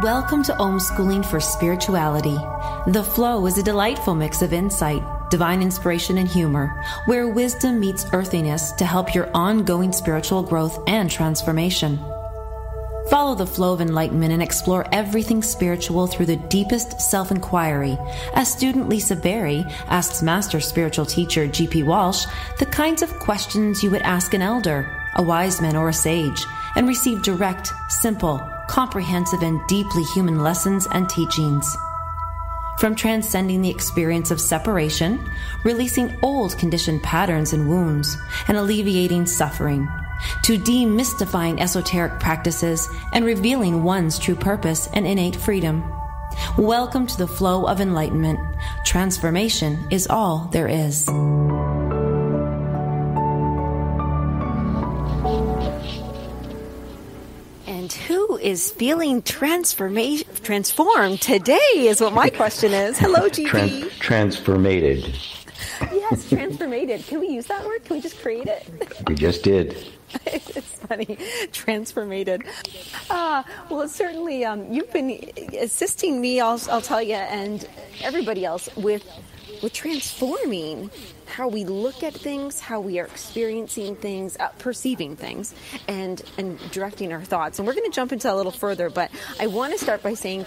Welcome to Homeschooling for Spirituality. The Flow is a delightful mix of insight, divine inspiration, and humor, where wisdom meets earthiness to help your ongoing spiritual growth and transformation. Follow the flow of enlightenment and explore everything spiritual through the deepest self-inquiry, as student Lisa Berry asks master spiritual teacher G.P. Walsh the kinds of questions you would ask an elder, a wise man, or a sage, and receive direct, simple, comprehensive, and deeply human lessons and teachings. From transcending the experience of separation, releasing old conditioned patterns and wounds, and alleviating suffering, to demystifying esoteric practices and revealing one's true purpose and innate freedom. Welcome to the flow of enlightenment. Transformation is all there is. And who is feeling transformed today is what my question is. Hello, GP. Transformated. Yes, transformated. Can we use that word? Can we just create it? We just did. It's funny. Transformated. Well, certainly you've been assisting me, I'll tell you, and everybody else with transforming how we look at things, how we are experiencing things, perceiving things, and directing our thoughts. And we're going to jump into that a little further, but I want to start by saying,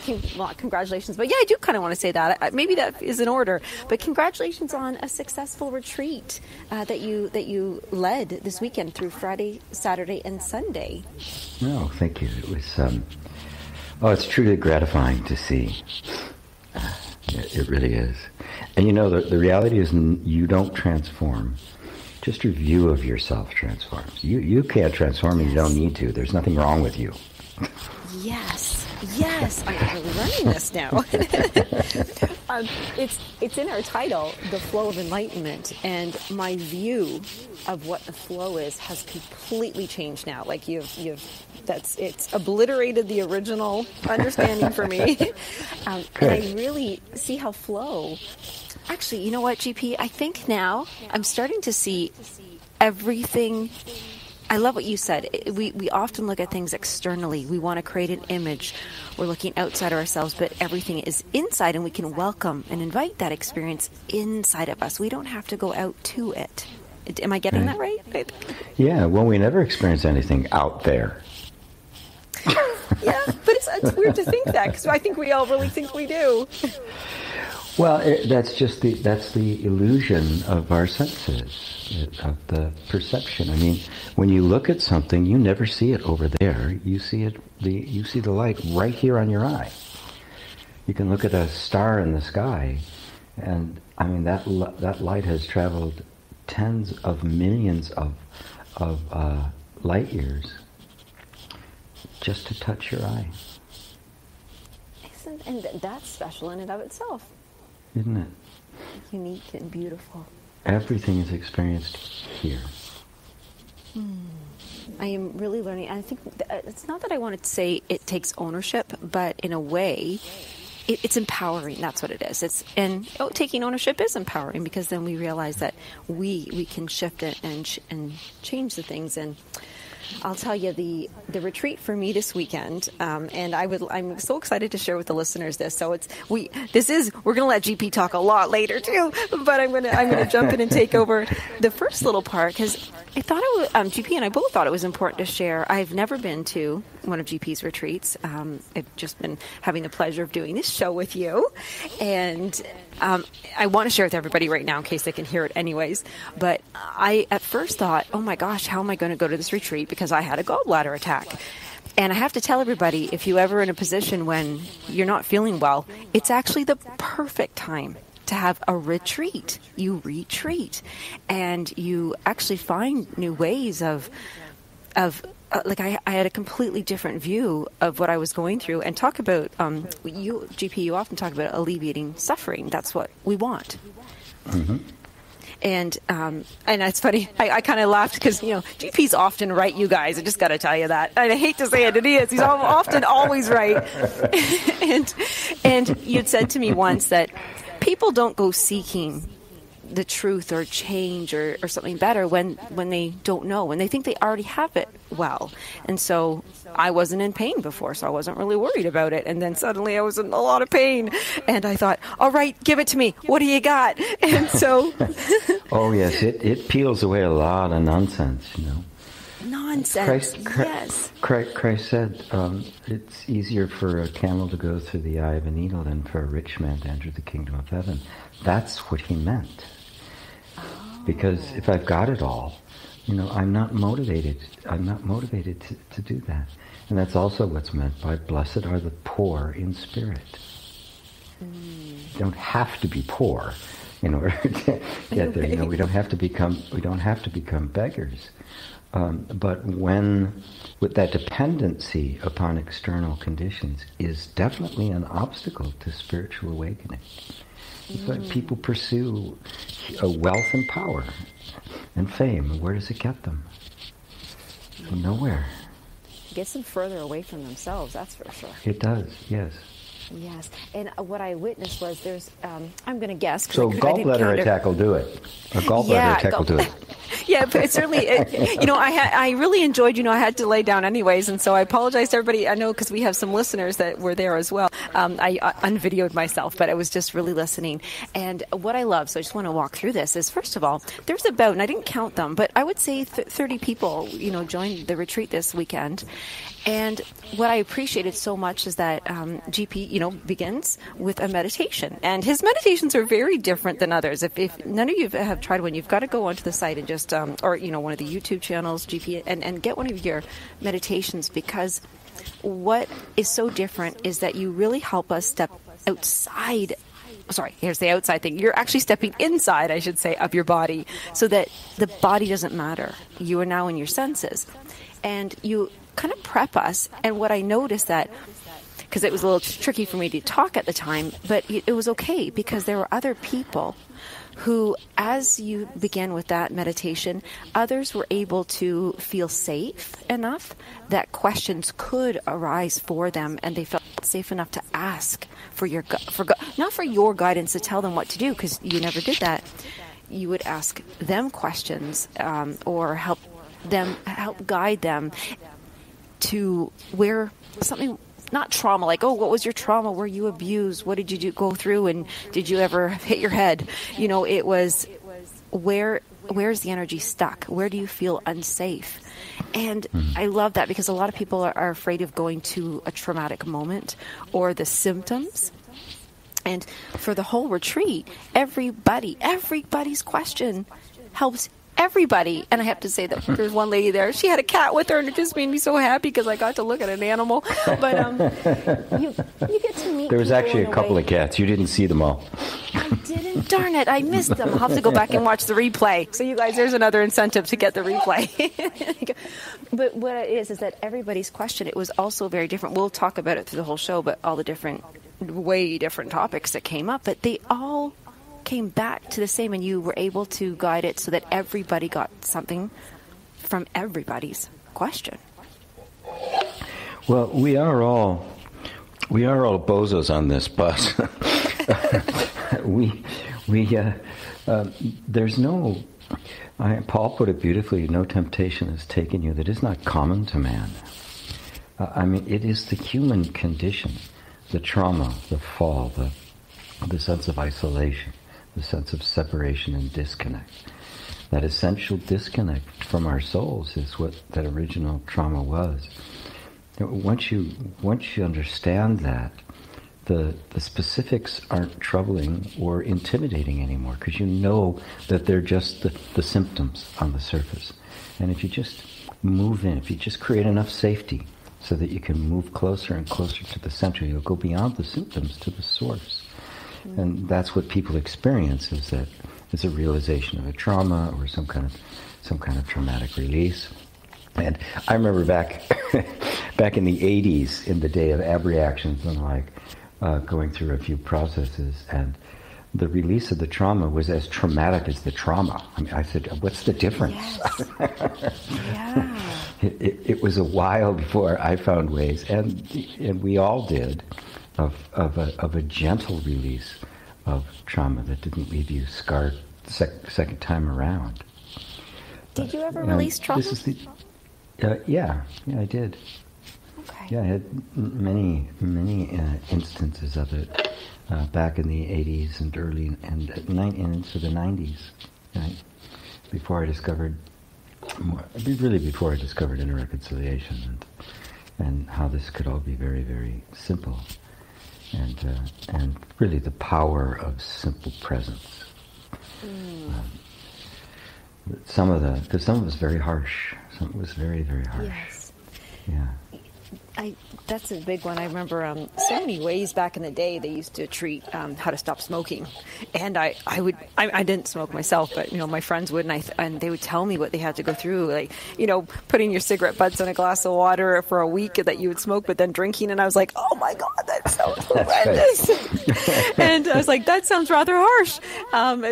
congratulations. But yeah, I do kind of want to say that. Maybe that is in order. But congratulations on a successful retreat that you led this weekend through Friday, Saturday, and Sunday. No, thank you. It was, it's truly gratifying to see. It really is. And you know, the reality is you don't transform. Just your view of yourself transforms. You can't transform and you don't need to. There's nothing wrong with you. Yes. I'm learning this now. It's in our title, The Flow of Enlightenment, and my view of what the flow is has completely changed now. Like it's obliterated the original understanding for me. And I really see how flow. Actually, you know what, GP? I think now I'm starting to see everything. I love what you said. We often look at things externally. We want to create an image. We're looking outside of ourselves, but everything is inside, and we can welcome and invite that experience inside of us. We don't have to go out to it. Am I getting that right? Yeah, well, we never experience anything out there. Yeah, but it's weird to think that, because I think we all really think we do. Well, that's the illusion of our senses, of the perception. I mean, when you look at something, you never see it over there. You see the light right here on your eye. You can look at a star in the sky, and I mean that light has traveled tens of millions of light years just to touch your eye. And that's special in and of itself. Isn't it? Unique and beautiful. Everything is experienced here. I am really learning. I think it's not that I want to say it takes ownership, but in a way, it's empowering. That's what it is. Taking ownership is empowering, because then we realize that we can shift it and change the things. And I'll tell you, the retreat for me this weekend, and I'm so excited to share with the listeners this. So we're going to let GP talk a lot later too, but I'm going to jump in and take over the first little part, because I thought GP and I both thought it was important to share. I've never been to one of GP's retreats. I've just been having the pleasure of doing this show with you, and I want to share with everybody right now in case they can hear it anyways. But I at first thought, oh my gosh, how am I going to go to this retreat, because I had a gallbladder attack. And I have to tell everybody, if you're ever in a position when you're not feeling well, it's actually the perfect time to have a retreat. You retreat, and you actually find new ways of I had a completely different view of what I was going through. And talk about, GP, you often talk about alleviating suffering. That's what we want. Mm-hmm. And it's funny. I kind of laughed because, GP's often right, you guys. I just got to tell you that. I hate to say it, and he is. He's often always right. and you'd said to me once that people don't go seeking the truth or change or something better when they don't know, when they think they already have it well. And so I wasn't in pain before, so I wasn't really worried about it. And then suddenly I was in a lot of pain, and I thought, all right, give it to me. What do you got? And so... Oh, yes, it peels away a lot of nonsense, Nonsense, yes. Christ said it's easier for a camel to go through the eye of a needle than for a rich man to enter the kingdom of heaven. That's what he meant. Because if I've got it all, I'm not motivated. I'm not motivated to do that. And that's also what's meant by blessed are the poor in spirit. You don't have to be poor in order to get there. We don't have to become beggars. But with that dependency upon external conditions is definitely an obstacle to spiritual awakening. It's like people pursue wealth and power and fame. Where does it get them? Nowhere. It gets them further away from themselves, that's for sure. It does, yes. Yes, and what I witnessed was there's, I'm going to guess. So gallbladder attack will do it. A gallbladder attack will do it. Yeah, but it certainly, I really enjoyed, I had to lay down anyways, and so I apologize to everybody. I know because we have some listeners that were there as well. I unvideoed myself, but I was just really listening. And what I love, so I just want to walk through this, is first of all, there's about, and I didn't count them, but I would say 30 people, joined the retreat this weekend. And what I appreciated so much is that GP, begins with a meditation. And his meditations are very different than others. If none of you have tried one, you've got to go onto the site and just, or one of the YouTube channels, GP, and get one of your meditations, because what is so different is that you really help us step outside. Sorry, here's the outside thing. You're actually stepping inside, I should say, of your body, so that the body doesn't matter. You are now in your senses. And you kind of prep us. And what I noticed that, because it was a little tricky for me to talk at the time, but it was okay, because there were other people who, as you began with that meditation, others were able to feel safe enough that questions could arise for them, and they felt safe enough to ask not for your guidance to tell them what to do, because you never did that. You would ask them questions, or help guide them to where something, not trauma, like, oh, what was your trauma? Were you abused? What did you go through? And did you ever hit your head? It was where's the energy stuck? Where do you feel unsafe? And I love that, because a lot of people are afraid of going to a traumatic moment or the symptoms. And for the whole retreat, everybody's question helps everybody. And I have to say that there's one lady there. She had a cat with her, and it just made me so happy because I got to look at an animal. But you get to meet. There was actually a couple of cats. You didn't see them all. I didn't. Darn it! I missed them. I'll have to go back and watch the replay. So you guys, there's another incentive to get the replay. But what it is that everybody's question, it was also very different. We'll talk about it through the whole show, but all the way different topics that came up, but they all came back to the same, and you were able to guide it so that everybody got something from everybody's question. Well, we are all bozos on this bus. There's no. Paul put it beautifully. No temptation has taken you that is not common to man. It is the human condition, the trauma, the fall, the sense of isolation, the sense of separation and disconnect. That essential disconnect from our souls is what that original trauma was. Once you understand that, the specifics aren't troubling or intimidating anymore, because you know that they're just the symptoms on the surface. And if you just move in, if you just create enough safety so that you can move closer and closer to the center, you'll go beyond the symptoms to the source. And that's what people experience, is that it's a realization of a trauma or some kind of traumatic release. And I remember back in the 80s, in the day of abreactions and going through a few processes, and the release of the trauma was as traumatic as the trauma. I said, what's the difference? Yes. Yeah. It was a while before I found ways, and we all did, of a gentle release of trauma that didn't leave you scarred second time around. Did you ever release truffles? This is yeah, I did. Okay. Yeah, I had many instances of it back in the 80s and early and into the 90s, right? Before I discovered inner reconciliation and how this could all be very, very simple, and really the power of simple presence. Some of it was very harsh. Some of it was very, very harsh. Yes. Yeah. That's a big one. I remember so many ways back in the day they used to treat how to stop smoking, and I didn't smoke myself, but my friends would, and they would tell me what they had to go through, like putting your cigarette butts in a glass of water for a week that you would smoke, but then drinking, and I was like, oh my God, that sounds horrendous. And I was like, that sounds rather harsh.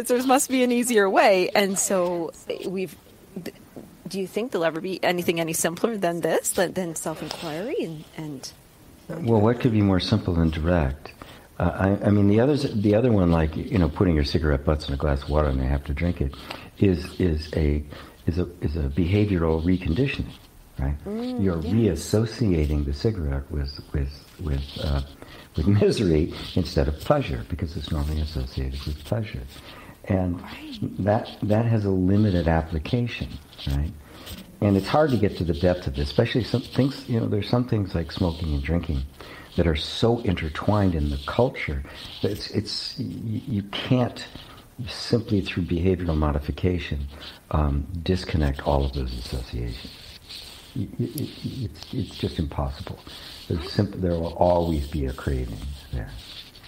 There must be an easier way, and so do you think there'll ever be anything any simpler than this, than self-inquiry and? Well, what could be more simple than direct? I mean, the other one, like putting your cigarette butts in a glass of water and they have to drink it, is a behavioral reconditioning, right? You're reassociating the cigarette with misery instead of pleasure, because it's normally associated with pleasure. And that has a limited application, right? And it's hard to get to the depth of this, especially some things, there's some things like smoking and drinking that are so intertwined in the culture that you can't simply through behavioral modification disconnect all of those associations. It's just impossible. There will always be a craving there.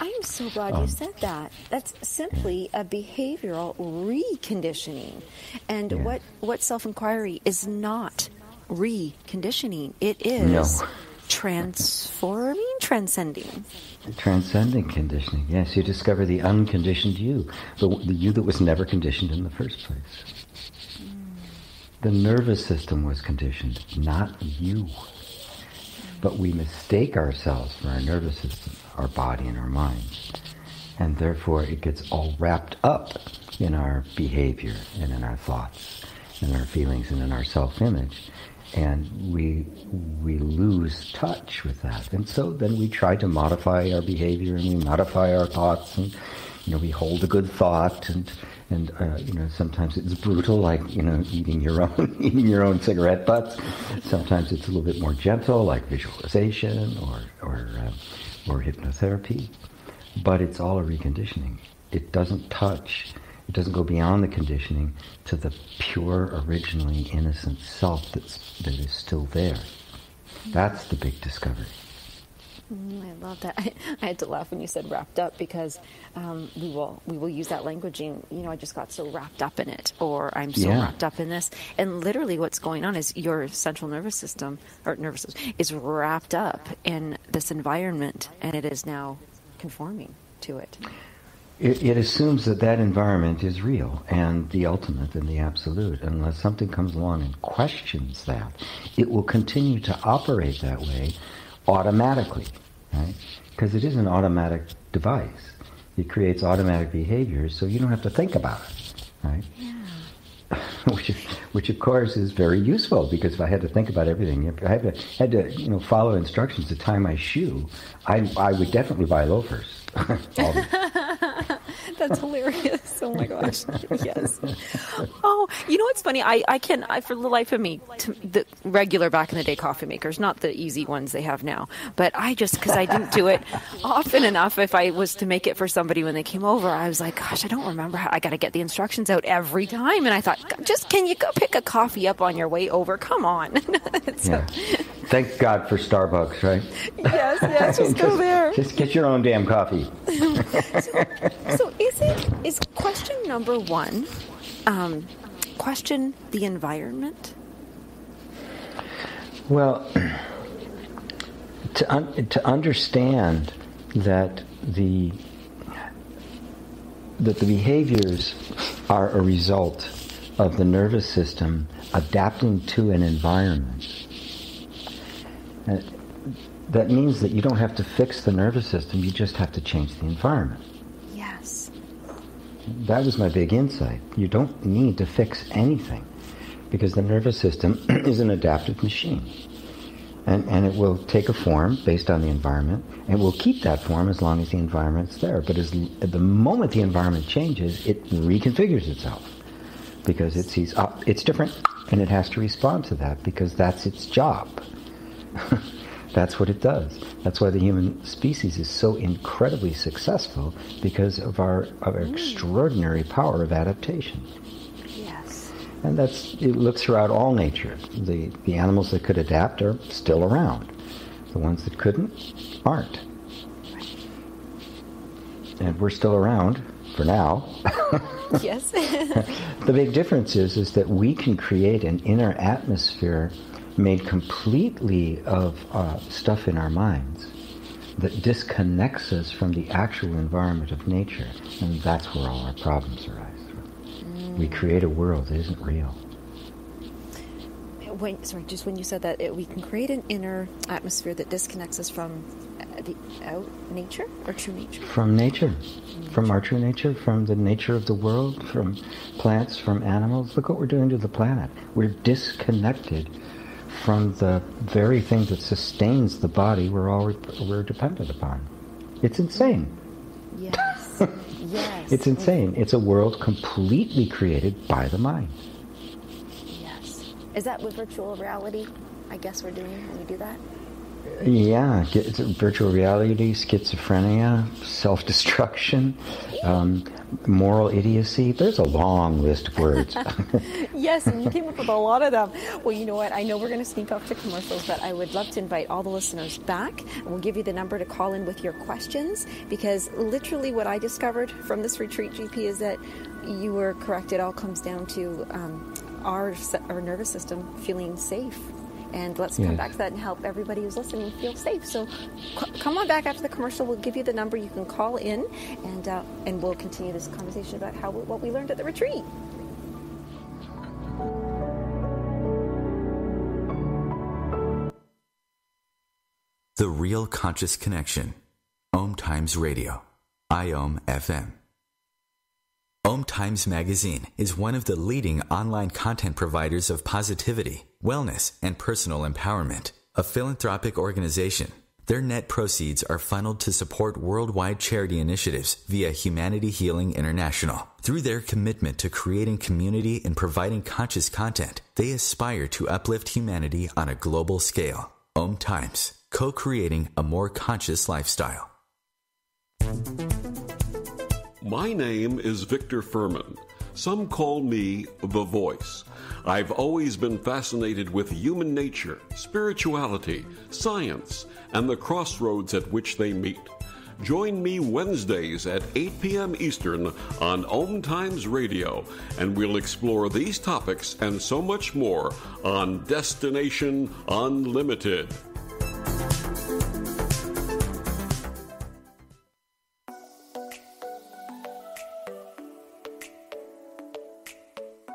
I am so glad you said that. That's simply a behavioral reconditioning. And what self-inquiry is not reconditioning. It is transcending. Transcending conditioning, yes. You discover the unconditioned you, the you that was never conditioned in the first place. The nervous system was conditioned, not you. But we mistake ourselves for our nervous system, our body and our mind. And therefore it gets all wrapped up in our behavior and in our thoughts and our feelings and in our self-image. And we lose touch with that. And so then we try to modify our behavior and we modify our thoughts, and we hold a good thought, and sometimes it's brutal, like eating your own cigarette butts. Sometimes it's a little bit more gentle, like visualization or hypnotherapy. But it's all a reconditioning. It doesn't go beyond the conditioning to the pure, originally innocent self that is still there. That's the big discovery. I love that. I had to laugh when you said wrapped up, because we will use that languaging. I just got so wrapped up in it, or I'm so wrapped up in this. And literally, what's going on is your central nervous system is wrapped up in this environment, and it is now conforming to it. It assumes that environment is real and the ultimate and the absolute. Unless something comes along and questions that, it will continue to operate that way automatically, right? Because it is an automatic device. It creates automatic behaviors, so you don't have to think about it, right? Yeah. Which of course is very useful, because if I had to think about everything, if I had to follow instructions to tie my shoe, I would definitely buy loafers. That's hilarious. Oh my gosh. Yes. Oh, what's funny? I for the life of me, the regular back in the day coffee makers, not the easy ones they have now, but because I didn't do it often enough, if I was to make it for somebody when they came over, I was like, gosh, I don't remember how I got to get the instructions out every time. And I thought, can you go pick a coffee up on your way over? Come on. So, thank God for Starbucks, right? Yes, just go there. Just get your own damn coffee. So is question number one, question the environment? Well, to understand that the behaviors are a result of the nervous system adapting to an environment. That means that you don't have to fix the nervous system, you just have to change the environment. Yes. That was my big insight. You don't need to fix anything, because the nervous system is an adaptive machine. And it will take a form based on the environment, and will keep that form as long as the environment's there. But at the moment the environment changes, it reconfigures itself, because it sees, it's different, and it has to respond to that, because that's its job. That's what it does. That's why the human species is so incredibly successful, because of our extraordinary power of adaptation. And it looks throughout all nature. The animals that could adapt are still around. The ones that couldn't aren't. And we're still around for now. Yes. The big difference is that we can create an inner atmosphere made completely of stuff in our minds that disconnects us from the actual environment of nature. And that's where all our problems arise. We create a world that isn't real. Just when you said that, we can create an inner atmosphere that disconnects us from nature or true nature? From nature. From our true nature, from the nature of the world, from plants, from animals. Look what we're doing to the planet. We're disconnected from the very thing that sustains the body we're dependent upon. It's insane. Yes. Yes. It's insane. It's a world completely created by the mind. Yes. Is that what virtual reality, I guess, we're doing when we do that? Yeah. It's virtual reality, schizophrenia, self-destruction, moral idiocy. There's a long list of words. Yes, and you came up with a lot of them. Well, you know what? I know we're going to sneak off to commercials, but I would love to invite all the listeners back. And we'll give you the number to call in with your questions, because literally what I discovered from this retreat, GP, is that you were correct. It all comes down to our nervous system feeling safe. And let's come back to that and help everybody who's listening feel safe. So come on back after the commercial. We'll give you the number. You can call in, and we'll continue this conversation about what we learned at the retreat. The Real Conscious Connection. OMTimes Radio. IOM FM. OMTimes Magazine is one of the leading online content providers of positivity, wellness, and personal empowerment. A philanthropic organization, their net proceeds are funneled to support worldwide charity initiatives via Humanity Healing International. Through their commitment to creating community and providing conscious content, they aspire to uplift humanity on a global scale. OMTimes, co-creating a more conscious lifestyle. My name is Victor Furman. Some call me the Voice. I've always been fascinated with human nature, spirituality, science, and the crossroads at which they meet. Join me Wednesdays at 8 p.m. Eastern on OMTimes Radio, and we'll explore these topics and so much more on Destination Unlimited.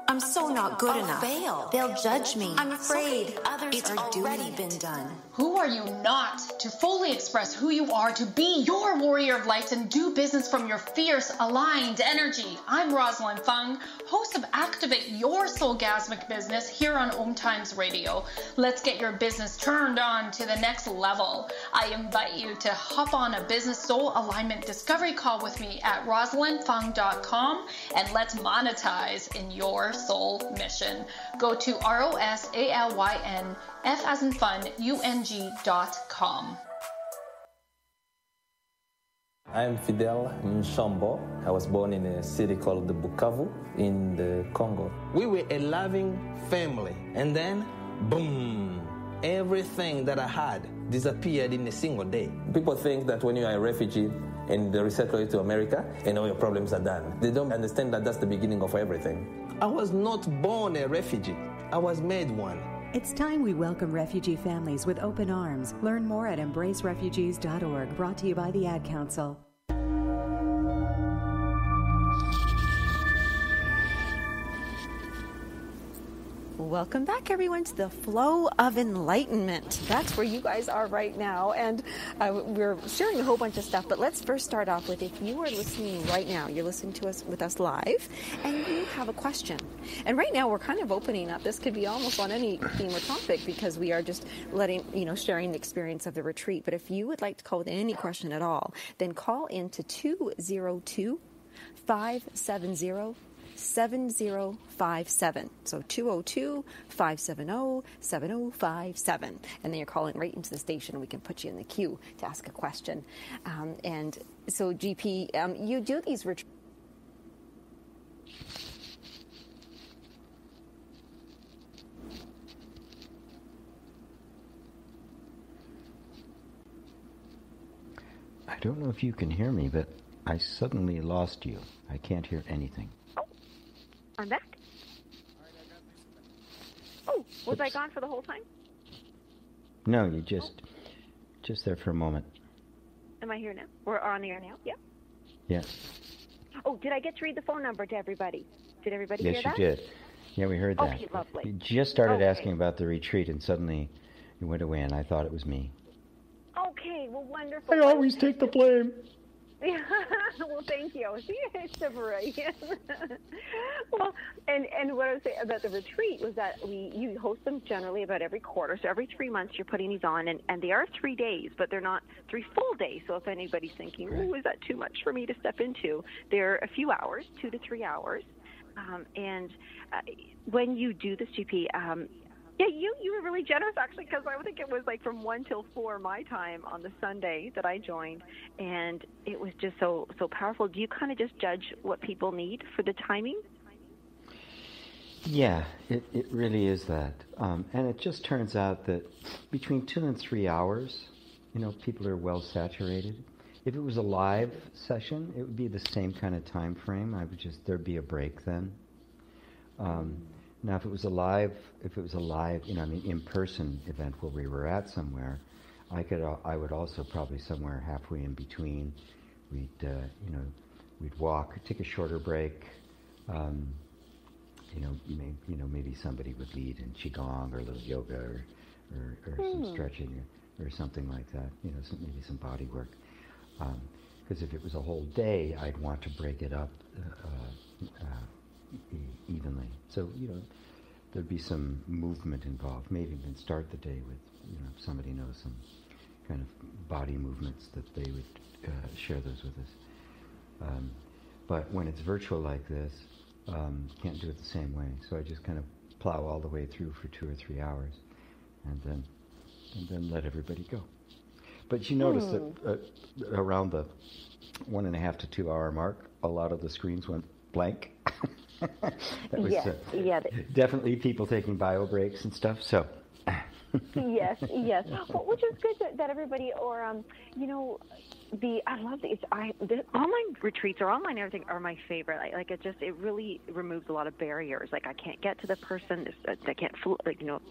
I'm so not good enough. Fail. They'll judge me. I'm afraid others it's are already doing been it. done. Who are you not to fully express who you are, to be your warrior of light and do business from your fierce, aligned energy? I'm Rosalind Fung, host of Activate Your Soulgasmic Business here on OMTimes Radio. Let's get your business turned on to the next level. I invite you to hop on a business soul alignment discovery call with me at rosalindfung.com, and let's monetize in your soul mission. Go to ROSALYNF as in fun, UNG.com. I'm Fidel Nshombo. I was born in a city called the Bukavu in the Congo. We were a loving family, and then, boom, everything that I had disappeared in a single day. People think that when you are a refugee and they resettle you to America and all your problems are done. They don't understand that that's the beginning of everything. I was not born a refugee. I was made one. It's time we welcome refugee families with open arms. Learn more at embracerefugees.org, brought to you by the Ad Council. Welcome back, everyone, to the flow of enlightenment. That's where you guys are right now, and we're sharing a whole bunch of stuff. But let's first start off with, if you are listening right now, you're listening to us with us live, and you have a question. And right now, we're kind of opening up. This could be almost on any theme or topic, because we are just sharing the experience of the retreat. But if you would like to call with any question at all, then call into 202-570-7057. So 202-570-7057. And then you're calling right into the station. We can put you in the queue to ask a question. And so, GP, you do these retreats. I don't know if you can hear me, but I suddenly lost you. I can't hear anything. I'm back. Oh, was I gone for the whole time? No, you just there for a moment. Am I here now? We're on the air now? Yeah. Yeah. Oh, did I get to read the phone number to everybody? Did everybody hear that? Yes, you did. Yeah, we heard that. Okay, lovely. You just started asking about the retreat, and suddenly you went away, and I thought it was me. Okay, well, wonderful. I always take the blame. Yeah, well, thank you. See, it's right. Well, and what I was saying about the retreat was that you host them generally about every quarter. So every 3 months you're putting these on, and they are 3 days, but they're not 3 full days. So if anybody's thinking, "Oh, is that too much for me to step into?" They're a few hours, 2 to 3 hours. And when you do this, GP, yeah, you were really generous, actually, because I think it was like from 1 till 4 my time on the Sunday that I joined, and it was just so powerful. Do you kind of just judge what people need for the timing? Yeah, it really is that. And it just turns out that between 2 and 3 hours, people are well saturated. If it was a live session, it would be the same kind of time frame. There'd be a break then. Now, if it was a live, in-person event where we were at somewhere, I would also probably somewhere halfway in between, we'd walk, take a shorter break. Maybe somebody would lead in qigong or a little yoga or some stretching or something like that. Maybe some body work. Because if it was a whole day, I'd want to break it up evenly. So, there'd be some movement involved. Maybe even start the day with, if somebody knows some kind of body movements, that they would share those with us. But when it's virtual like this, can't do it the same way. So I just kind of plow all the way through for 2 or 3 hours, and then let everybody go. But you notice that around the 1.5 to 2 hour mark, a lot of the screens went blank. That was definitely people taking bio breaks and stuff. So yes. Well, which is good that everybody, or I love these. The online retreats or online everything are my favorite. It really removes a lot of barriers. Like, I can't get to the person. I can't,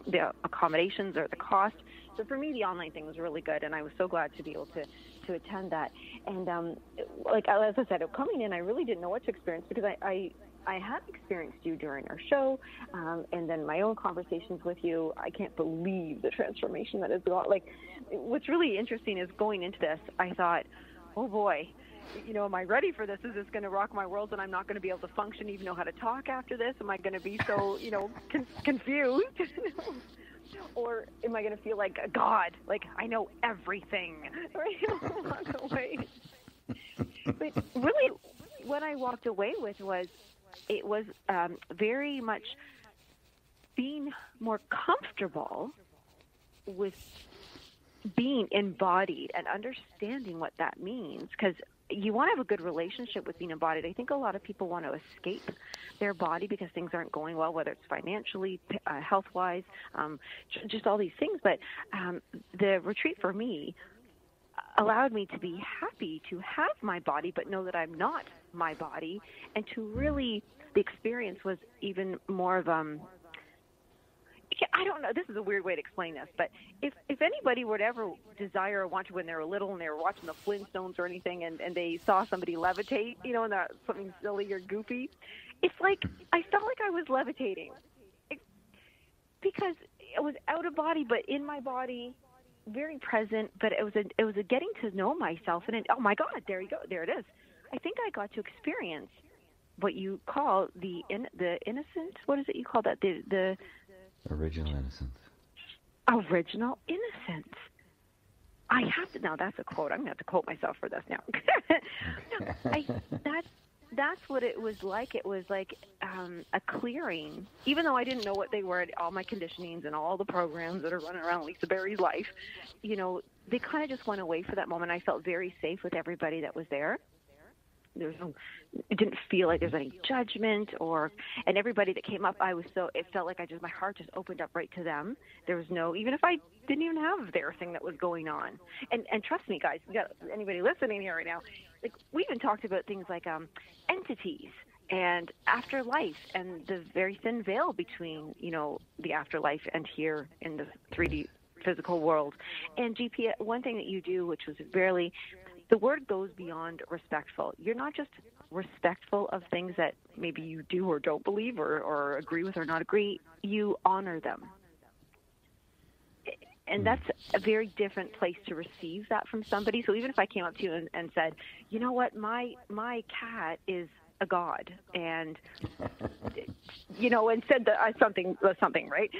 the accommodations or the cost. So for me, the online thing was really good, and I was so glad to be able to attend that. And as I said, coming in, I really didn't know what to experience, because I had experienced you during our show, and then my own conversations with you. I can't believe the transformation that has gone. What's really interesting is, going into this, I thought, oh boy, am I ready for this? Is this going to rock my world, and I'm not going to be able to function, even know how to talk after this? Am I going to be so, confused? Or am I going to feel like a god, like I know everything? Walk away. But really, what I walked away with was, it was very much being more comfortable with being embodied and understanding what that means, because you want to have a good relationship with being embodied. I think a lot of people want to escape their body because things aren't going well, whether it's financially, health-wise, just all these things. But the retreat for me allowed me to be happy to have my body, but know that I'm not my body, and to really, the experience was even more of I don't know, this is a weird way to explain this, but if anybody would ever desire or want to, when they were little and they were watching the Flintstones or anything, and they saw somebody levitate, and that something silly or goofy, it's like I felt like I was levitating. Because it was out of body, but in my body, very present. But it was a getting to know myself, and oh my God, there you go, there it is. I think I got to experience what you call the innocent. What is it you call that? The original innocence. Original innocence. I have to now. That's a quote. I'm going to have to quote myself for this now. That's what it was like. It was like a clearing. Even though I didn't know what they were, all my conditionings and all the programs that are running around Lisa Berry's life, they kind of just went away for that moment. I felt very safe with everybody that was there. It didn't feel like there's any judgment and everybody that came up, it felt like my heart just opened up right to them. There was no, even if I didn't even have their thing that was going on. And trust me, guys, you got anybody listening here right now, like we even talked about things like entities and afterlife and the very thin veil between, the afterlife and here in the 3D physical world. And GP, one thing that you do, which was the word goes beyond respectful. You're not just respectful of things that maybe you do or don't believe or agree with or not agree. You honor them. And that's a very different place to receive that from somebody. So even if I came up to you and said, you know what, my cat is a god, and and said something, right?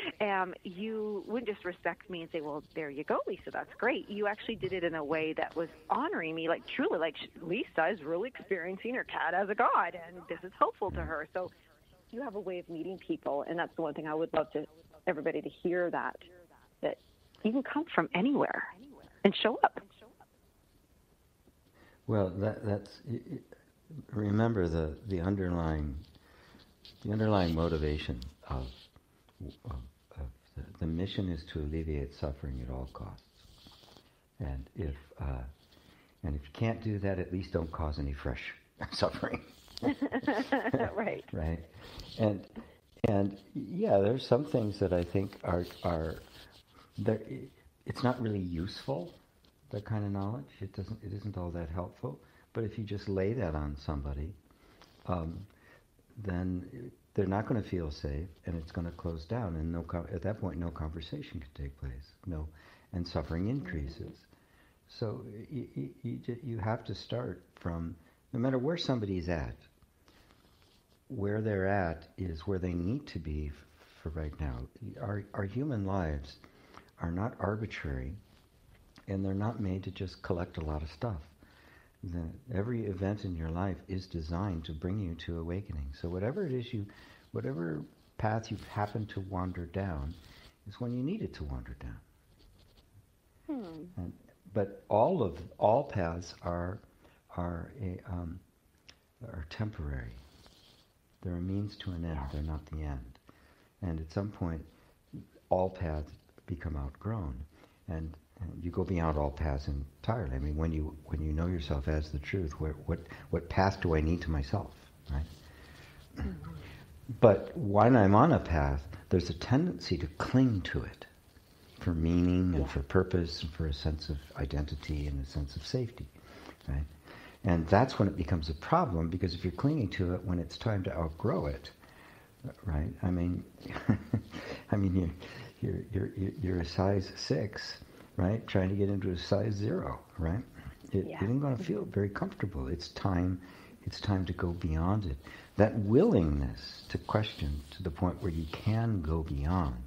You wouldn't just respect me and say, well, there you go, Lisa, that's great. You actually did it in a way that was honoring me, like truly, like Lisa is really experiencing her cat as a god, and this is helpful to her. So you have a way of meeting people, and that's the one thing I would love to everybody to hear, that you can come from anywhere and show up. Well, that's. Remember the underlying motivation of the mission is to alleviate suffering at all costs, and if you can't do that, at least don't cause any fresh suffering. Right. Right. And yeah, there's some things that I think are there. It's not really useful, that kind of knowledge. It isn't all that helpful. But if you just lay that on somebody, then they're not going to feel safe, and it's going to close down. And at that point, no conversation can take place. And suffering increases. So you have to start from, no matter where somebody's at, where they're at is where they need to be for right now. Our human lives are not arbitrary, and they're not made to just collect a lot of stuff. Every event in your life is designed to bring you to awakening. So whatever it is whatever path you happen to wander down is when you need it to wander down. But all paths are temporary. They're a means to an end. They're not the end. And at some point, all paths become outgrown, and you go beyond all paths entirely. I mean, when you know yourself as the truth, what path do I need to myself, right? Mm-hmm. But when I'm on a path, there's a tendency to cling to it for meaning and for purpose and for a sense of identity and a sense of safety, right? And that's when it becomes a problem, because if you're clinging to it when it's time to outgrow it, right? I mean, you're a size 6. Right, trying to get into a size 0, right? It isn't going to feel very comfortable. It's time to go beyond it. That willingness to question to the point where you can go beyond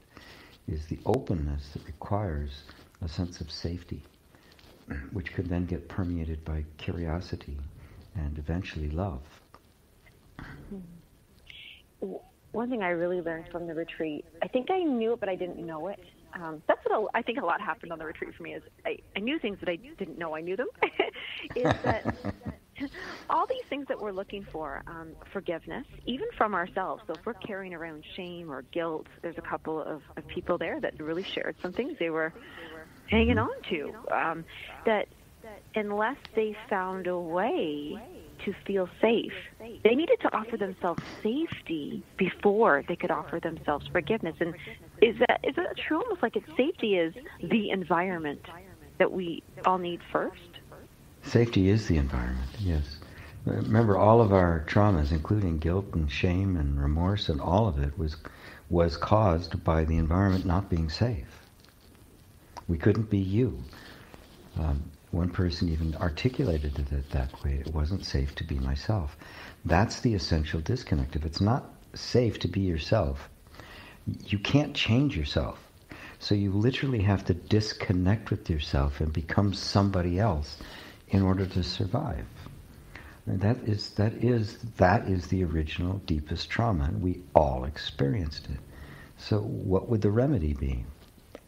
is the openness that requires a sense of safety, which could then get permeated by curiosity and eventually love. One thing I really learned from the retreat, I think I knew it, but I didn't know it. That's what I think a lot happened on the retreat for me, is I knew things that I didn't know I knew them. Is that all these things that we're looking for, forgiveness, even from ourselves. So if we're carrying around shame or guilt, there's a couple of people there that really shared some things they were hanging on to, that unless they found a way to feel safe, they needed to offer themselves safety before they could offer themselves forgiveness. And is that true? Almost like safety is the environment that we all need first. Safety is the environment, yes. Remember, all of our traumas, including guilt and shame and remorse, and all of it was caused by the environment not being safe. We couldn't be you. One person even articulated it that way. It wasn't safe to be myself. That's the essential disconnect. If it's not safe to be yourself, you can't change yourself. So you literally have to disconnect with yourself and become somebody else in order to survive. And that is the original deepest trauma, and we all experienced it. So what would the remedy be?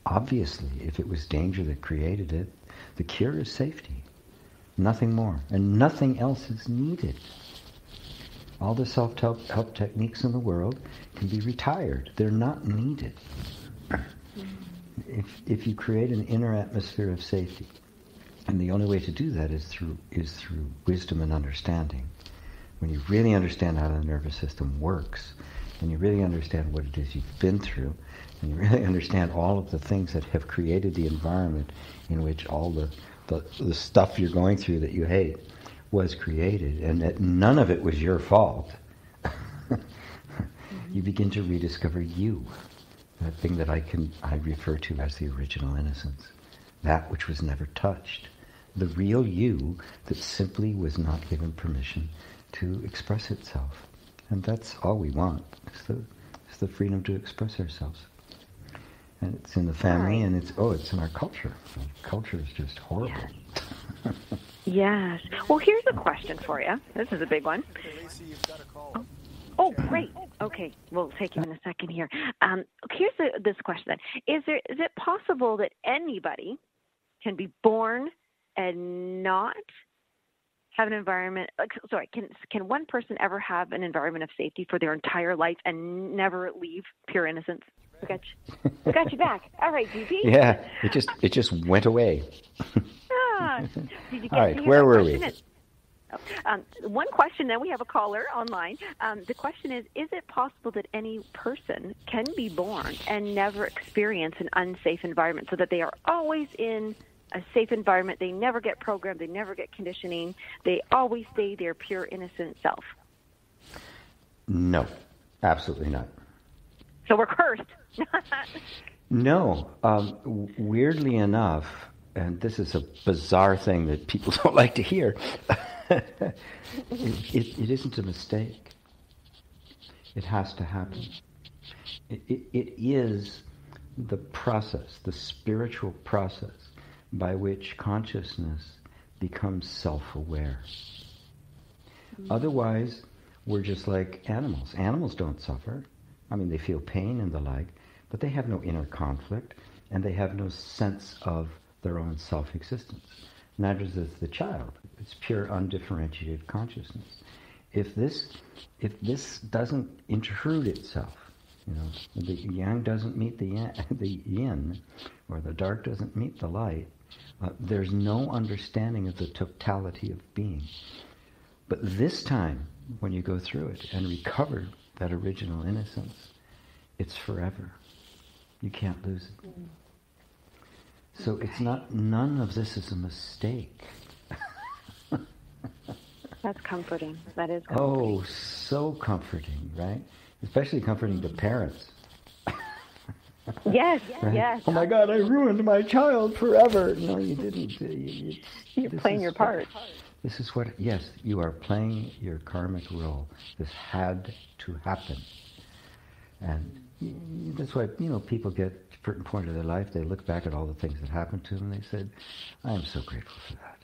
Obviously, if it was danger that created it, the cure is safety. Nothing more. And nothing else is needed. All the self-help techniques in the world can be retired. They're not needed. If you create an inner atmosphere of safety, and the only way to do that is through wisdom and understanding. When you really understand how the nervous system works, and you really understand what it is you've been through, and you really understand all of the things that have created the environment in which all the stuff you're going through that you hate was created, and that none of it was your fault, you begin to rediscover you, that thing that I refer to as the original innocence, that which was never touched, the real you that simply was not given permission to express itself. And that's all we want. It's the freedom to express ourselves. And it's in the family, and it's in our culture. Our culture is just horrible. Yes. Yes. Well, here's a question for you. This is a big one. Oh, great. Okay, we'll take you in a second here. Here's this question then. Is it possible that anybody can be born and not have an environment, can one person ever have an environment of safety for their entire life and never leave pure innocence? We got you back. All right, GP. Yeah, it just went away. Did you get all right, where were we? One question, then we have a caller online. The question is it possible that any person can be born and never experience an unsafe environment, so that they are always in a safe environment, they never get programmed, they never get conditioning, they always stay their pure innocent self? No, absolutely not. So we're cursed. No. Weirdly enough, and this is a bizarre thing that people don't like to hear, it isn't a mistake. It has to happen. It is the process, the spiritual process, by which consciousness becomes self-aware. Otherwise, we're just like animals. Animals don't suffer. I mean, they feel pain and the like, but they have no inner conflict, and they have no sense of their own self-existence. Neither does the child. It's pure undifferentiated consciousness. If this doesn't intrude itself, the yang doesn't meet the yin, or the dark doesn't meet the light, there's no understanding of the totality of being. But this time, when you go through it and recover that original innocence, it's forever. You can't lose it. So it's not, none of this is a mistake. That's comforting. That is comforting. Oh, so comforting, right? Especially comforting to parents. Yes, right? Yes. Oh my God, I ruined my child forever. No, you didn't. You're playing your part. This is what, yes, you are playing your karmic role. This had to happen. And that's why, people get to a certain point of their life, they look back at all the things that happened to them, and they said, I am so grateful for that.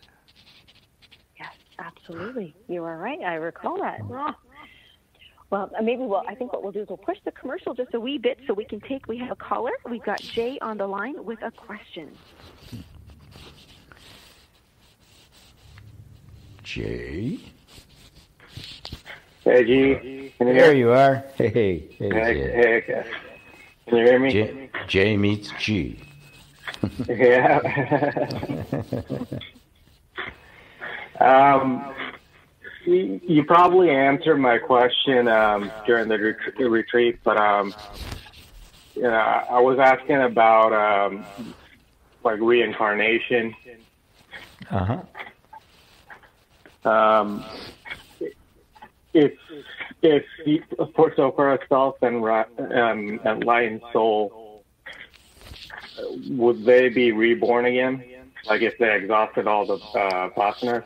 Yes, absolutely. You are right. I recall that. Oh. Well, I think what we'll do is we'll push the commercial just a wee bit so we have a caller. We've got Jay on the line with a question. Jay? Hey, G. Can you there you are. Hey, Jay. Hey. Can you hear me? J meets G. Yeah. You probably answered my question during the retreat, but I was asking about reincarnation. if for a self and enlightened soul, would they be reborn again? Like if they exhausted all the vasanas?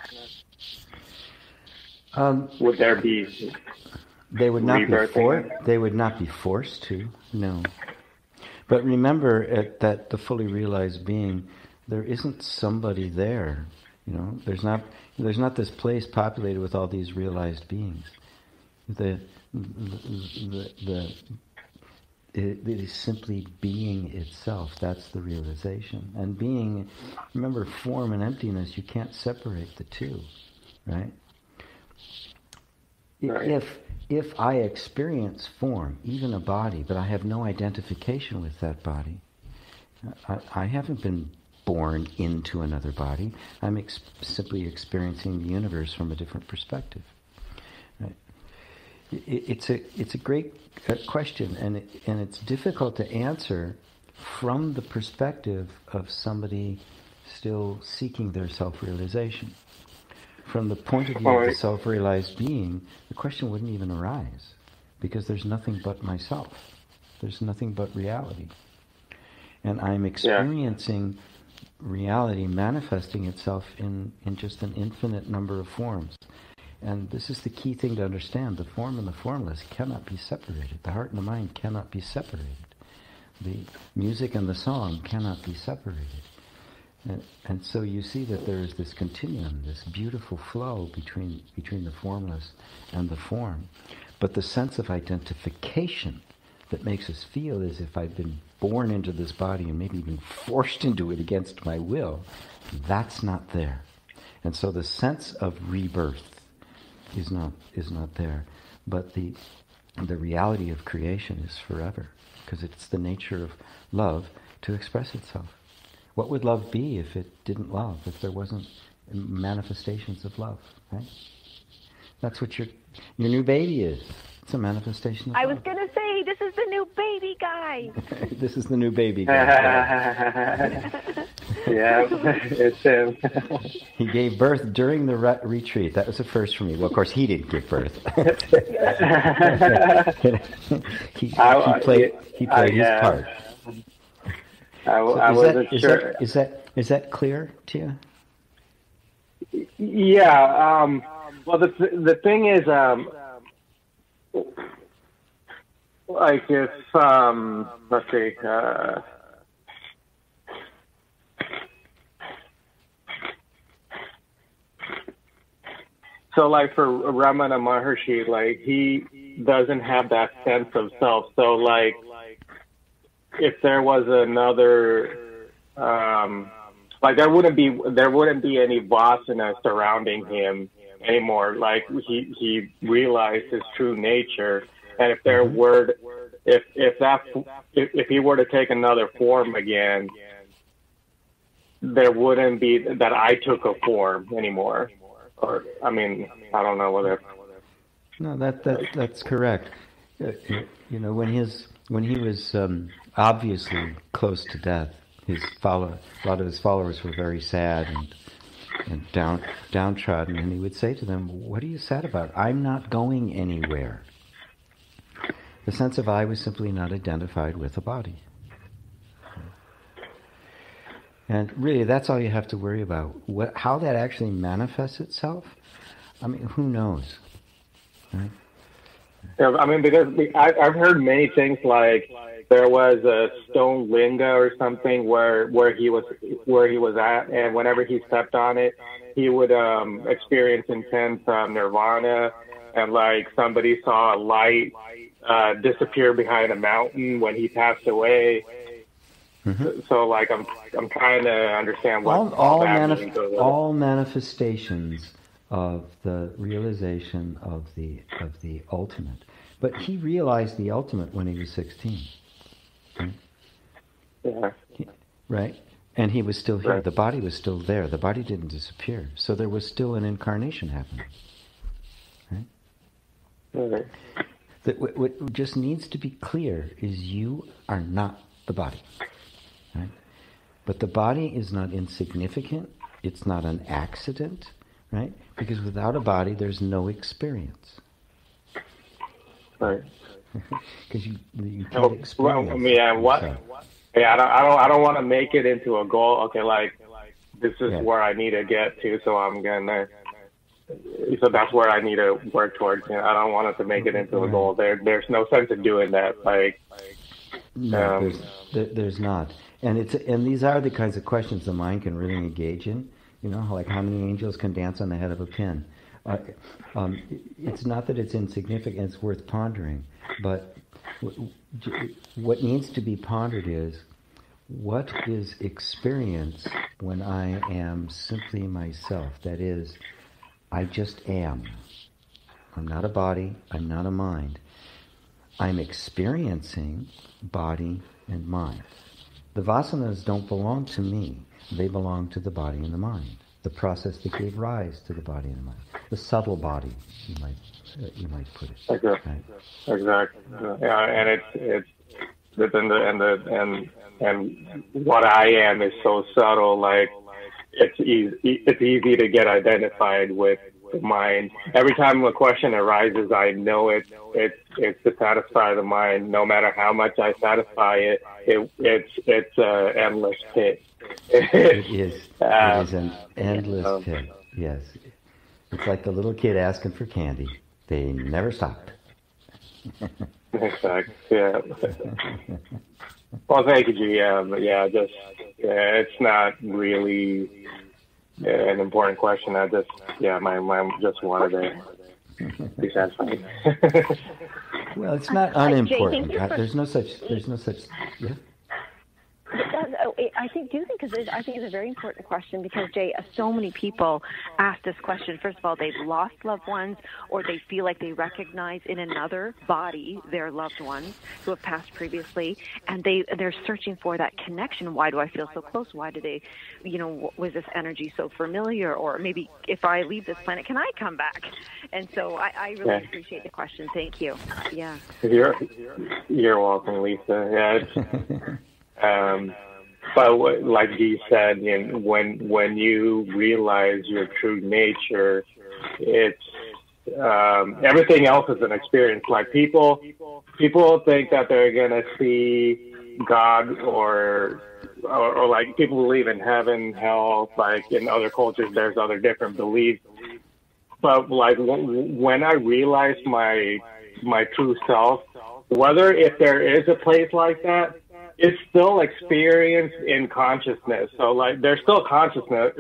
Would there be? They would not be forced to. No. But remember, that the fully realized being, there isn't somebody there. There's not this place populated with all these realized beings. It is simply being itself. That's the realization. And being, remember, form and emptiness, you can't separate the two, right? Right. If I experience form, even a body, but I have no identification with that body, I haven't been born into another body. I'm simply experiencing the universe from a different perspective. Right? It's a great question, and it's difficult to answer from the perspective of somebody still seeking their self-realization. From the point of view of the self-realized being, the question wouldn't even arise, because there's nothing but myself. There's nothing but reality. And I'm experiencing reality manifesting itself in just an infinite number of forms. And this is the key thing to understand. The form and the formless cannot be separated. The heart and the mind cannot be separated. The music and the song cannot be separated. And so you see that there is this continuum, this beautiful flow between the formless and the form. But the sense of identification that makes us feel as if I've been born into this body and maybe even forced into it against my will, that's not there. And so the sense of rebirth is not there. But the reality of creation is forever, because it's the nature of love to express itself. What would love be if it didn't love, if there wasn't manifestations of love, right? That's what your new baby is. It's a manifestation of love. I was going to say, this is the new baby guy. This is the new baby guy. Yeah, it's him. He gave birth during the retreat. That was a first for me. Well, of course, he didn't give birth. he played his part. I wasn't sure. Is that clear to you? Yeah. Well, the thing is, like if let's see. So, like for Ramana Maharshi, like he doesn't have that sense of self. So, like, if there was another, like there wouldn't be any vasana surrounding him anymore. Like he realized his true nature, and if there were, if he were to take another form again, there wouldn't be that I took a form anymore. Or I mean, I don't know whether. No, that's correct. When he was obviously close to death, a lot of his followers were very sad and downtrodden, and he would say to them, "What are you sad about? I'm not going anywhere." The sense of I was simply not identified with the body. And really, that's all you have to worry about. How that actually manifests itself, I mean, who knows, right? Yeah, I mean, because I've heard many things like there was a stone linga or something where he was at, and whenever he stepped on it, he would experience intense nirvana, and like somebody saw a light disappear behind a mountain when he passed away. Mm-hmm. So, like, I'm trying to understand what all that means. All manifestations of the realization of the ultimate. But he realized the ultimate when he was 16. Right? Yeah. Right? And he was still here. Right. The body was still there. The body didn't disappear. So there was still an incarnation happening. Right? Right. What just needs to be clear is you are not the body. Right? But the body is not insignificant. It's not an accident. Right? Because without a body, there's no experience. Right. Because you can't experience. Yeah, I don't want to make it into a goal. Okay, like this is where I need to get to, so I'm gonna. So that's where I need to work towards. You know, I don't want it to make it into a goal. There's no sense in doing that. Like, no, there's not. And these are the kinds of questions the mind can really engage in. You know, like how many angels can dance on the head of a pin. It's not that it's insignificant. It's worth pondering. But what needs to be pondered is, what is experience when I am simply myself? That is, I just am. I'm not a body. I'm not a mind. I'm experiencing body and mind. The vasanas don't belong to me. They belong to the body and the mind. The process that gave rise to the body and the mind. The subtle body, you might put it. Exactly. Right? Exactly. Yeah, and what I am is so subtle. Like, it's easy to get identified with the mind. Every time a question arises, I know it's to satisfy the mind. No matter how much I satisfy it, it's an endless pit. It is an endless pit. Yes, it's like the little kid asking for candy. They never stop. Exactly. Yeah. Well, thank you, GM. But it's not really an important question. I just wanted to be satisfied. Well, it's not unimportant. There's no such. Yeah. I think it's a very important question because, Jay, so many people ask this question. First of all, they've lost loved ones, or they feel like they recognize in another body their loved ones who have passed previously, and they're searching for that connection. Why do I feel so close? Why do they, was this energy so familiar? Or maybe if I leave this planet, can I come back? And so I really appreciate the question. Thank you. Yeah. You're welcome, Lisa. Yeah. But like Dee said, when you realize your true nature, it's everything else is an experience. Like people think that they're gonna see God or like people believe in heaven, hell. Like in other cultures, there's other different beliefs. But like when I realized my true self, whether if there is a place like that, it's still experienced in consciousness. So like there's still consciousness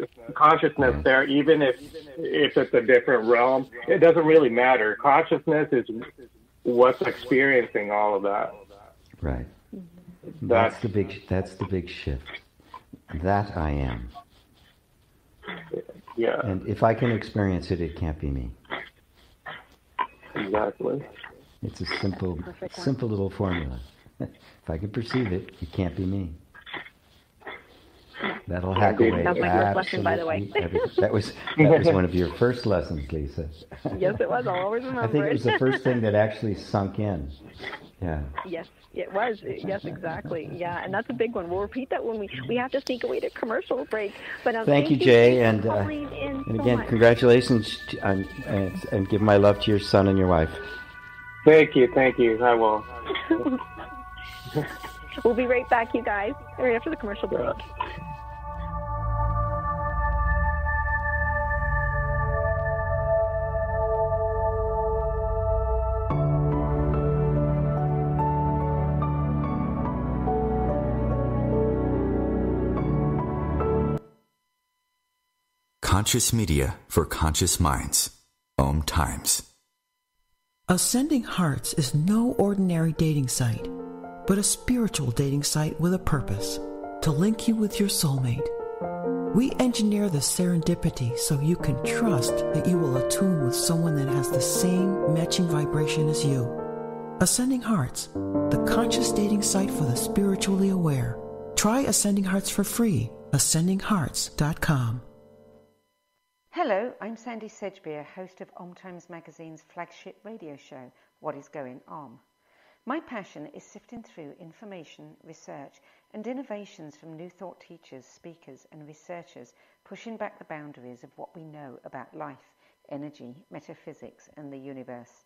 there, even if it's a different realm. It doesn't really matter. Consciousness is what's experiencing all of that. Right. That's the big shift. That I am. Yeah. And if I can experience it, it can't be me. Exactly. It's a simple little formula. If I can perceive it, it can't be me. That'll hack away. That was my first lesson, by the way. That was one of your first lessons, Lisa. Yes, it was. I'll always remember. I think it was the first thing that actually sunk in. Yeah. Yes, it was. Yes, exactly. Yeah, and that's a big one. We'll repeat that when we have to sneak away to commercial break. But thank you, Jay, and again, much. congratulations, and give my love to your son and your wife. Thank you. I will. We'll be right back, you guys, right after the commercial break. Conscious media for conscious minds. OMTimes. Ascending Hearts is no ordinary dating site, but a spiritual dating site with a purpose, to link you with your soulmate. We engineer the serendipity so you can trust that you will attune with someone that has the same matching vibration as you. Ascending Hearts, the conscious dating site for the spiritually aware. Try Ascending Hearts for free. AscendingHearts.com. Hello, I'm Sandy Sedgbeer, host of OMTimes magazine's flagship radio show, What is Going On. My passion is sifting through information, research, and innovations from new thought teachers, speakers, and researchers pushing back the boundaries of what we know about life, energy, metaphysics, and the universe.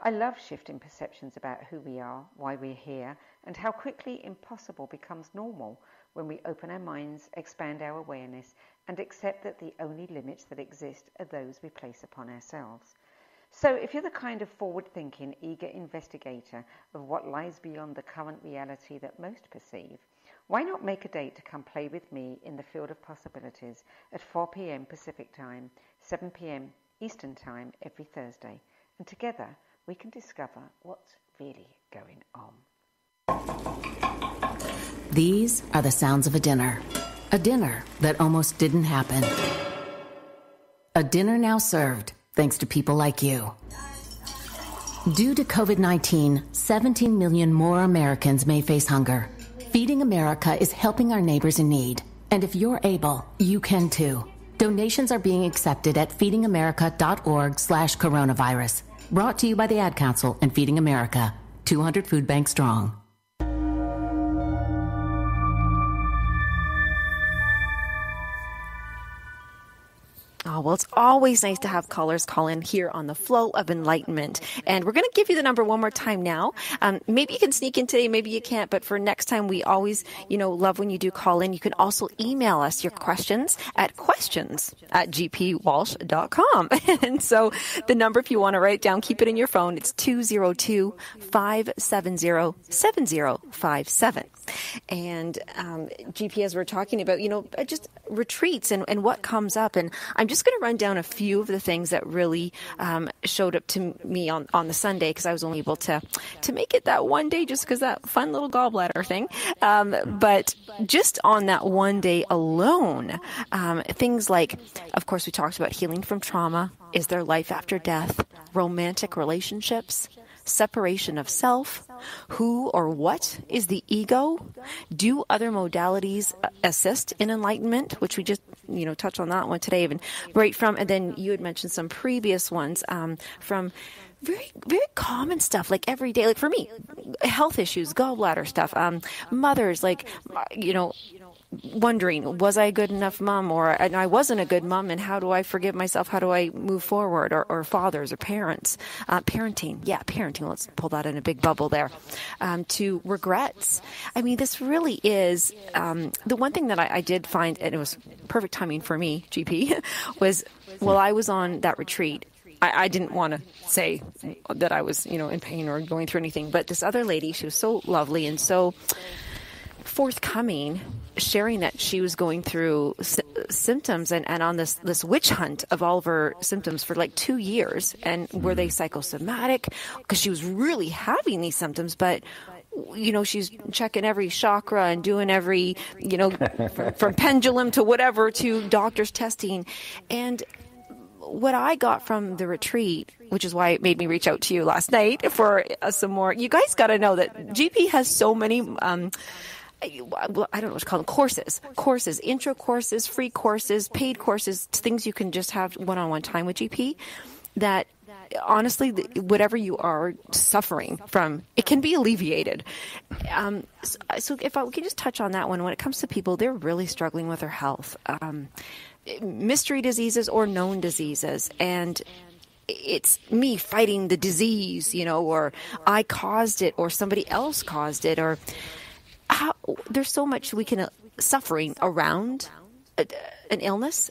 I love shifting perceptions about who we are, why we're here, and how quickly impossible becomes normal when we open our minds, expand our awareness, and accept that the only limits that exist are those we place upon ourselves. So if you're the kind of forward-thinking, eager investigator of what lies beyond the current reality that most perceive, why not make a date to come play with me in the field of possibilities at 4 p.m. Pacific Time, 7 p.m. Eastern Time every Thursday, and together we can discover what's really going on. These are the sounds of a dinner that almost didn't happen. A dinner now served, thanks to people like you. Due to COVID-19, 17 million more Americans may face hunger. Feeding America is helping our neighbors in need. And if you're able, you can too. Donations are being accepted at feedingamerica.org/coronavirus. Brought to you by the Ad Council and Feeding America, 200 food banks strong. Oh, well, it's always nice to have callers call in here on the Flow of Enlightenment. And we're going to give you the number one more time now. Maybe you can sneak in today, maybe you can't. But for next time, we always, love when you do call in. You can also email us your questions at questions@gpwalsh.com. And so the number, if you want to write it down, keep it in your phone. It's 202-570-7057. And GP, as we're talking about, just retreats and what comes up. And I'm just going to run down a few of the things that really showed up to me on the Sunday, because I was only able to make it that one day just because that fun little gallbladder thing. But just on that one day alone, things like, of course, we talked about healing from trauma. Is there life after death? Romantic relationships? Separation of self, who or what is the ego? Do other modalities assist in enlightenment? Which we just, touched on that one today, even right from, and then you had mentioned some previous ones from very, very common stuff, like every day, like for me, health issues, gallbladder stuff, mothers, like, wondering, was I a good enough mom, and I wasn't a good mom, and how do I forgive myself? How do I move forward? Or fathers or parents, parenting. Let's pull that in a big bubble there. To regrets. I mean, this really is the one thing that I did find, and it was perfect timing for me, GP, was while I was on that retreat. I didn't want to say that I was, in pain or going through anything, but this other lady, she was so lovely and so forthcoming, sharing that she was going through symptoms and on this witch hunt of all of her symptoms for like 2 years. And were they psychosomatic? Because she was really having these symptoms, but she's checking every chakra and doing every, from pendulum to whatever to doctor's testing. And what I got from the retreat, which is why it made me reach out to you last night for some more, you guys got to know that GP has so many, I don't know what's called courses, intro courses, free courses, paid courses, things you can just have one-on-one time with GP that honestly, whatever you are suffering from, it can be alleviated. So if we can just touch on that one, when it comes to people, they're really struggling with their health, mystery diseases or known diseases, and it's me fighting the disease, or I caused it or somebody else caused it, or there's so much we can suffering around an illness.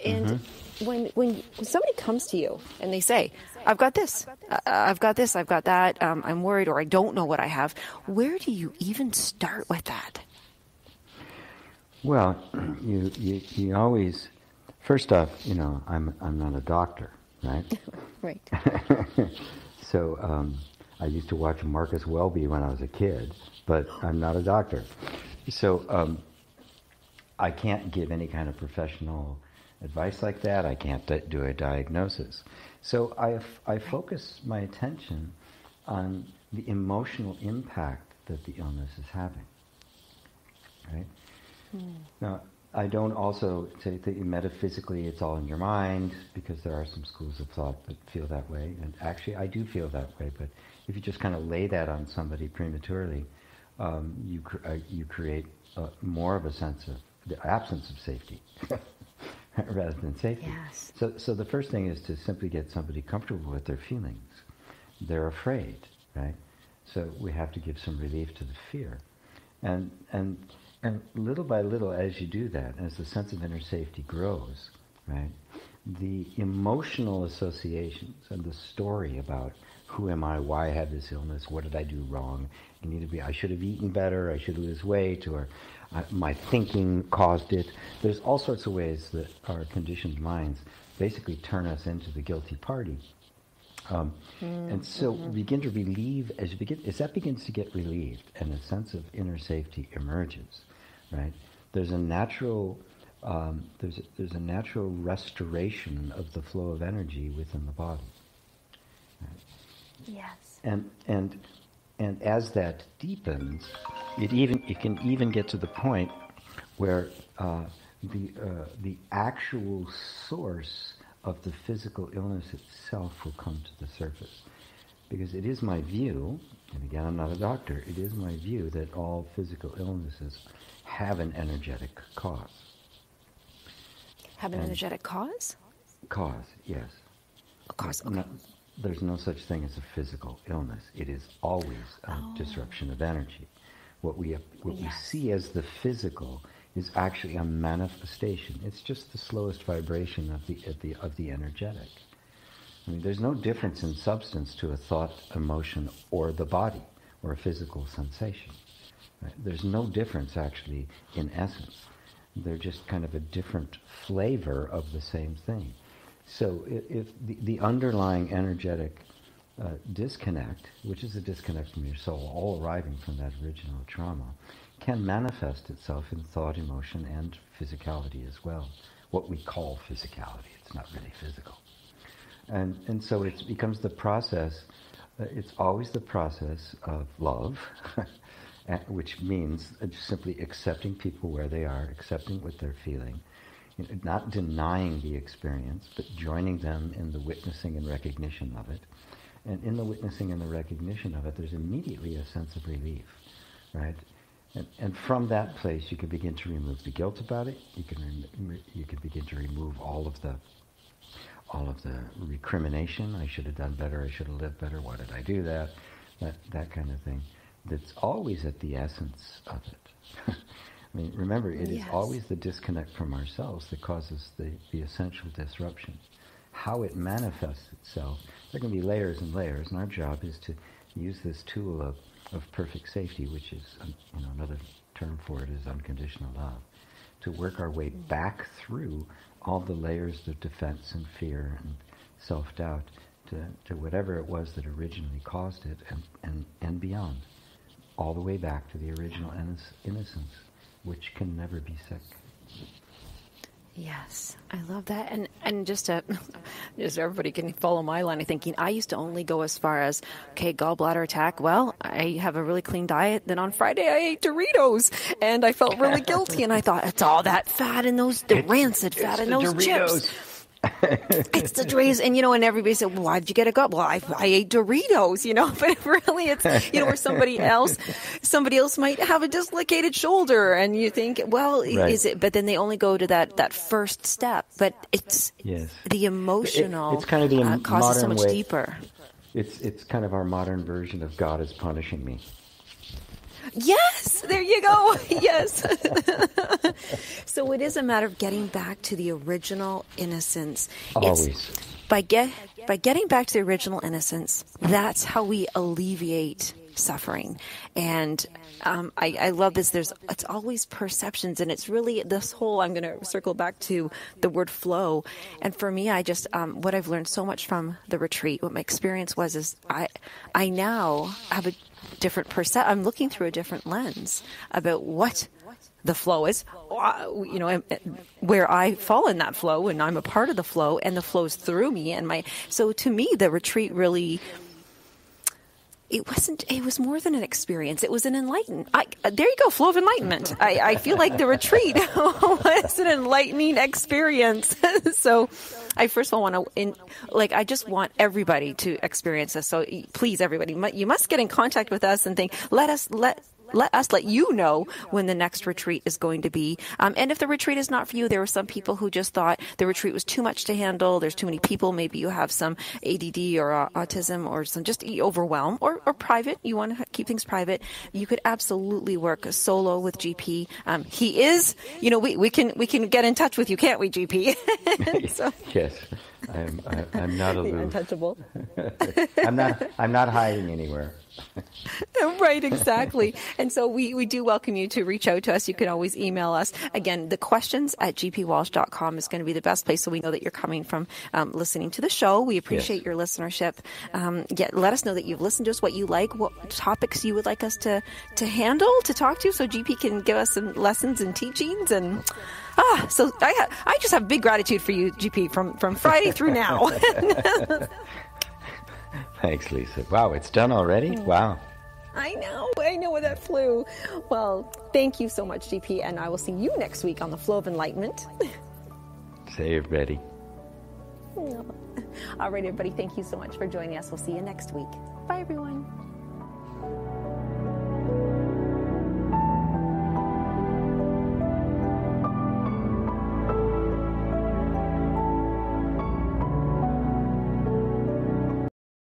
And when somebody comes to you and they say, I've got this, I've got that, I'm worried, or I don't know what I have, where do you even start with that? Well, you always, first off, I'm not a doctor, right? Right. So I used to watch Marcus Welby when I was a kid, but I'm not a doctor. So I can't give any kind of professional advice like that. I can't do a diagnosis. So I focus my attention on the emotional impact that the illness is having, right? Now, I don't also say that metaphysically it's all in your mind, because there are some schools of thought that feel that way, and actually I do feel that way, but if you just kind of lay that on somebody prematurely, you create more of a sense of the absence of safety rather than safety. Yes. So the first thing is to simply get somebody comfortable with their feelings. they're afraid, right? So we have to give some relief to the fear. And little by little, as you do that, as the sense of inner safety grows, right, the emotional associations and the story about who am I, why I have this illness, what did I do wrong, I should have eaten better, I should lose weight, or my thinking caused it. There's all sorts of ways that our conditioned minds basically turn us into the guilty party. And so begin to relieve, as that begins to get relieved and a sense of inner safety emerges, right? There's a natural there's a natural restoration of the flow of energy within the body. Right? Yes. And as that deepens, it can even get to the point where the actual source of the physical illness itself will come to the surface. Because it is my view, and again I'm not a doctor, it is my view that all physical illnesses have an energetic cause. Have an energetic cause? Cause, yes. A cause, okay. There's no such thing as a physical illness. It is always a disruption of energy. What we see as the physical is actually a manifestation. It's just the slowest vibration of the energetic. I mean, there's no difference in substance to a thought, emotion, or the body, or a physical sensation. Right? There's no difference actually in essence. They're just kind of a different flavor of the same thing. So if the underlying energetic disconnect, which is a disconnect from your soul, all arriving from that original trauma, can manifest itself in thought, emotion, and physicality as well. What we call physicality. It's not really physical. And so it becomes the process, it's always the process of love, which means simply accepting people where they are, accepting what they're feeling, not denying the experience, but joining them in the witnessing and recognition of it. And in the witnessing and the recognition of it, there's immediately a sense of relief, right? And from that place, you can begin to remove the guilt about it. You can begin to remove all of the recrimination. I should have done better. I should have lived better. Why did I do that? That kind of thing. That's always at the essence of it. I mean, remember, it is always the disconnect from ourselves that causes the essential disruption. How it manifests itself, there can be layers and layers, and our job is to use this tool of perfect safety, which is, another term for it is unconditional love, to work our way back through all the layers of defense and fear and self-doubt to whatever it was that originally caused it and beyond, all the way back to the original innocence, which can never be sick. Yes, I love that. And just so everybody can follow my line of thinking, I used to only go as far as, okay, gallbladder attack. Well, I have a really clean diet. Then on Friday, I ate Doritos, and I felt really guilty. And I thought, it's all that fat in the rancid fat in those Doritos. chips. It's the Doritos, and everybody said, well, why'd you get a gut? Well, I ate Doritos, but really it's, where somebody else might have a dislocated shoulder, and you think, well, right. Is it? But then they only go to that first step. But it's the emotional. It's kind of the causes so modern much way. deeper. It's kind of our modern version of God is punishing me. Yes, there you go. Yes. So it is a matter of getting back to the original innocence. Always. By getting back to the original innocence, that's how we alleviate suffering. And I love this. It's always perceptions, and it's really this whole. I'm going to circle back to the word flow. And for me, I just what I've learned so much from the retreat. What my experience was is I now have a different I'm looking through a different lens about what the flow is, where I fall in that flow, and I'm a part of the flow, and the flow's through me. So to me, the retreat really, it was more than an experience. It was an enlightenment. There you go, flow of enlightenment. I feel like the retreat was an enlightening experience. So I first of all want to, I just want everybody to experience this. So please, everybody, you must get in contact with us and think, let let us let you know when the next retreat is going to be. And if the retreat is not for you, there were some people who just thought the retreat was too much to handle. There's too many people. Maybe you have some ADD or autism or some just overwhelm or private. You want to keep things private. You could absolutely work solo with GP. He is, we can get in touch with you, can't we, GP? So, yes. I'm not aloof. Untouchable. I'm not hiding anywhere. Right, exactly. And so we do welcome you to reach out to us. You can always email us. Again, the questions at gpwalsh.com is going to be the best place, so we know that you're coming from listening to the show. We appreciate your listenership. Let us know that you've listened to us, what you like, what topics you would like us to handle, to talk to, so GP can give us some lessons and teachings. And so I just have big gratitude for you, GP, from Friday through now. Thanks, Lisa. Wow, it's done already? Wow. I know where that flew. Well, thank you so much, GP, and I will see you next week on the Flow of Enlightenment. Save ready. All right, everybody, thank you so much for joining us. We'll see you next week. Bye, everyone.